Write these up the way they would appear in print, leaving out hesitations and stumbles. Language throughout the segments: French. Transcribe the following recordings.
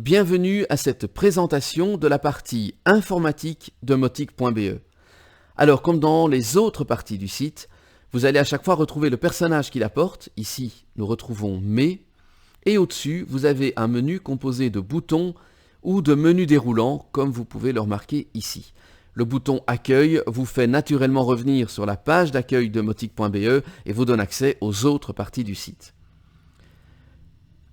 Bienvenue à cette présentation de la partie informatique de Mautic.be. Alors, comme dans les autres parties du site, vous allez à chaque fois retrouver le personnage qui la porte. Ici, nous retrouvons Mes. Et au-dessus, vous avez un menu composé de boutons ou de menus déroulants, comme vous pouvez le remarquer ici. Le bouton Accueil vous fait naturellement revenir sur la page d'accueil de Mautic.be et vous donne accès aux autres parties du site.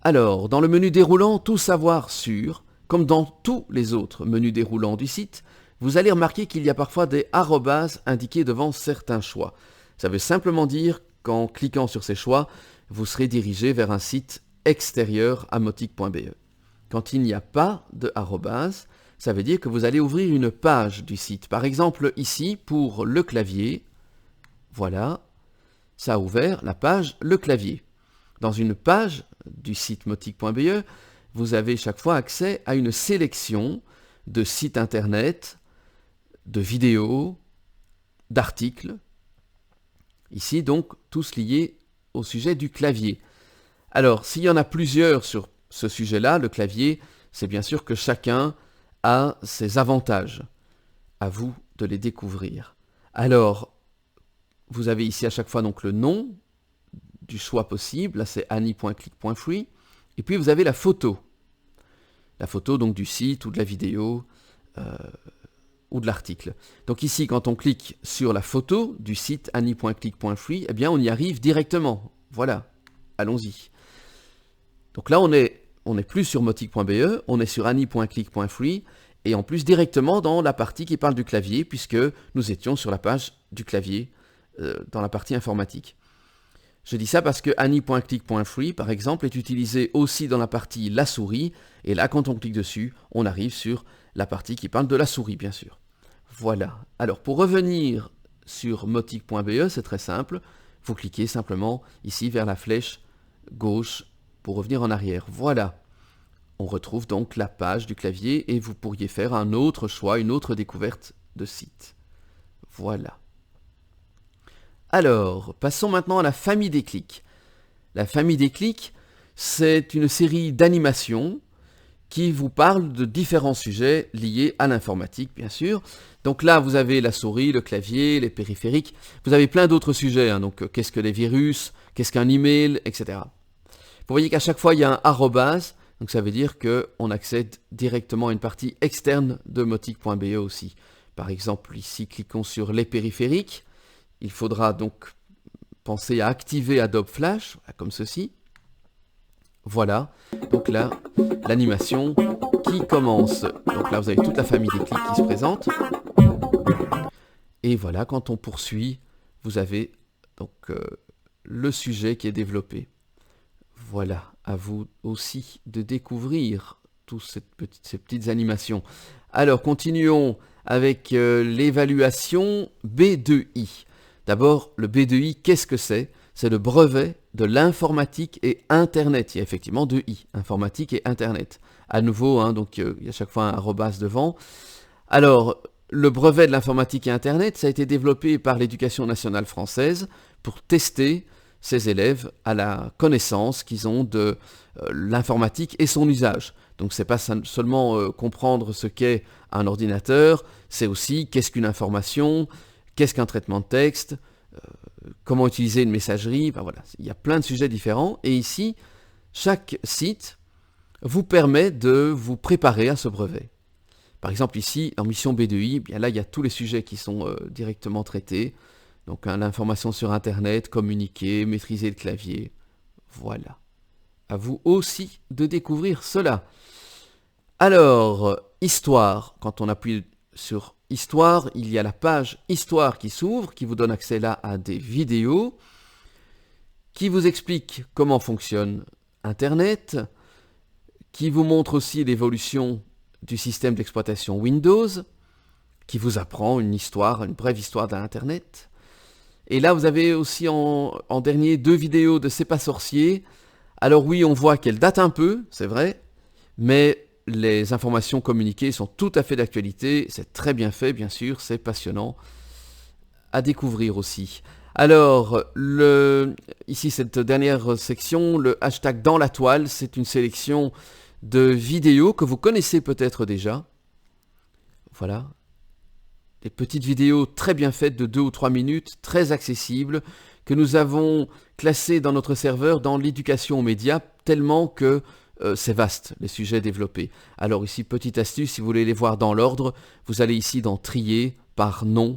Alors, dans le menu déroulant Tout savoir sur, comme dans tous les autres menus déroulants du site, vous allez remarquer qu'il y a parfois des arrobases indiqués devant certains choix. Ça veut simplement dire qu'en cliquant sur ces choix, vous serez dirigé vers un site extérieur à Mautic.be. Quand il n'y a pas de arrobase, ça veut dire que vous allez ouvrir une page du site. Par exemple, ici, pour le clavier, voilà, ça a ouvert la page Le clavier. Dans une page du site Mautic.be, vous avez chaque fois accès à une sélection de sites internet, de vidéos, d'articles. Ici donc, tous liés au sujet du clavier. Alors, s'il y en a plusieurs sur ce sujet-là, le clavier, c'est bien sûr que chacun a ses avantages. À vous de les découvrir. Alors, vous avez ici à chaque fois donc le nom du choix possible. Là, c'est Annie.click.free. Et puis, vous avez la photo. La photo donc du site ou de la vidéo ou de l'article. Donc ici, quand on clique sur la photo du site Annie.click.free, eh bien, on y arrive directement. Voilà, allons-y. Donc là, on est plus sur Mautic.be, on est sur Annie.click.free, et en plus directement dans la partie qui parle du clavier, puisque nous étions sur la page du clavier, dans la partie informatique. Je dis ça parce que Annie.click.free, par exemple, est utilisé aussi dans la partie la souris, et là, quand on clique dessus, on arrive sur la partie qui parle de la souris, bien sûr. Voilà. Alors, pour revenir sur Mautic.be, c'est très simple. Vous cliquez simplement ici vers la flèche gauche pour revenir en arrière. Voilà. On retrouve donc la page du clavier et vous pourriez faire un autre choix, une autre découverte de site. Voilà. Alors, passons maintenant à la famille des clics. La famille des clics, c'est une série d'animations qui vous parle de différents sujets liés à l'informatique, bien sûr. Donc là, vous avez la souris, le clavier, les périphériques. Vous avez plein d'autres sujets, hein. Donc, qu'est-ce que les virus, qu'est-ce qu'un email, etc. Vous voyez qu'à chaque fois, il y a un arrobase. Donc, ça veut dire qu'on accède directement à une partie externe de Mautic.be aussi. Par exemple, ici, cliquons sur les périphériques. Il faudra donc penser à activer Adobe Flash, comme ceci. Voilà, donc là, l'animation qui commence. Donc là, vous avez toute la famille des clics qui se présente. Et voilà, quand on poursuit, vous avez donc le sujet qui est développé. Voilà, à vous aussi de découvrir toutes ces petites animations. Alors, continuons avec l'évaluation B2I. D'abord, le B2I, qu'est-ce que c'est? C'est le brevet de l'informatique et Internet. Il y a effectivement deux I, informatique et Internet. À nouveau, hein, donc il y a à chaque fois un arrobase devant. Alors, le brevet de l'informatique et Internet, ça a été développé par l'Éducation nationale française pour tester ses élèves à la connaissance qu'ils ont de l'informatique et son usage. Donc, c'est pas seulement comprendre ce qu'est un ordinateur, c'est aussi qu'est-ce qu'une information, qu'est-ce qu'un traitement de texte, comment utiliser une messagerie, enfin voilà, il y a plein de sujets différents. Et ici, chaque site vous permet de vous préparer à ce brevet. Par exemple ici, en mission B2I, bien là il y a tous les sujets qui sont directement traités. Donc l'information sur Internet, communiquer, maîtriser le clavier. Voilà. À vous aussi de découvrir cela. Alors, histoire, quand on appuie sur Histoire, il y a la page Histoire qui s'ouvre, qui vous donne accès là à des vidéos, qui vous explique comment fonctionne Internet, qui vous montre aussi l'évolution du système d'exploitation Windows, qui vous apprend une brève histoire d'Internet. Et là, vous avez aussi en dernier 2 vidéos de C'est pas sorcier. Alors oui, on voit qu'elles datent un peu, c'est vrai, mais les informations communiquées sont tout à fait d'actualité, c'est très bien fait bien sûr, c'est passionnant à découvrir aussi. Alors, ici cette dernière section, le hashtag dans la toile, c'est une sélection de vidéos que vous connaissez peut-être déjà. Voilà. Des petites vidéos très bien faites de 2 ou 3 minutes, très accessibles, que nous avons classées dans notre serveur dans l'éducation aux médias, tellement que c'est vaste, les sujets développés. Alors ici, petite astuce, si vous voulez les voir dans l'ordre, vous allez ici dans Trier par nom,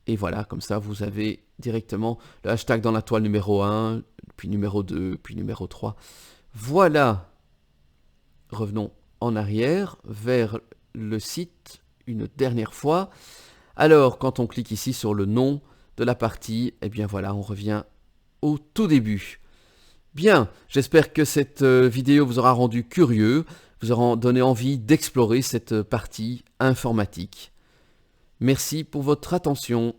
et voilà, comme ça vous avez directement le hashtag dans la toile numéro 1, puis numéro 2, puis numéro 3. Voilà. Revenons en arrière vers le site une dernière fois. Alors, quand on clique ici sur le nom de la partie, eh bien voilà, on revient au tout début. Bien, j'espère que cette vidéo vous aura rendu curieux, vous aura donné envie d'explorer cette partie informatique. Merci pour votre attention.